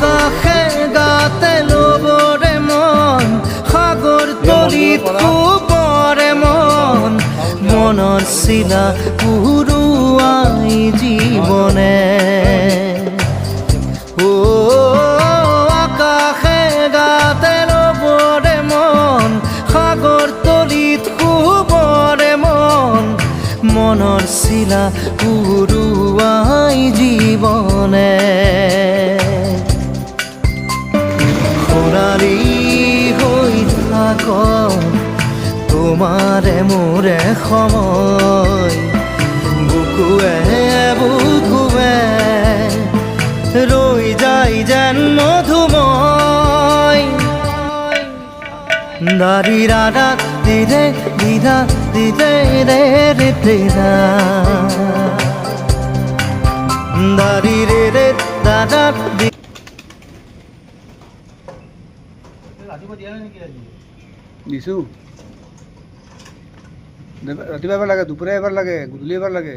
আকাশে গাতে ল'বৰে মন সাগৰ তলিত শুবৰে মন মনৰ চিলা উৰুৱাই জীৱনে আকাশে গাতে ল'বৰে মন সাগৰ তলিত শুবৰে মন মনৰ চিলা উৰুৱাই জীৱনে সোণালী হৈ থাক তোমাৰে মোৰে সময় বুকুৱে বুকুৱে ৰৈ যায় যেন মধুময় দাৰি ৰাধা দিদে দিদা দিদে ৰে ৰে দিদা দাৰি ৰে ৰে দাদা দিছোঁ ৰাতিপুৱা এবাৰ লাগে দুপৰীয়া এবাৰ লাগে গধূলি এবাৰ লাগে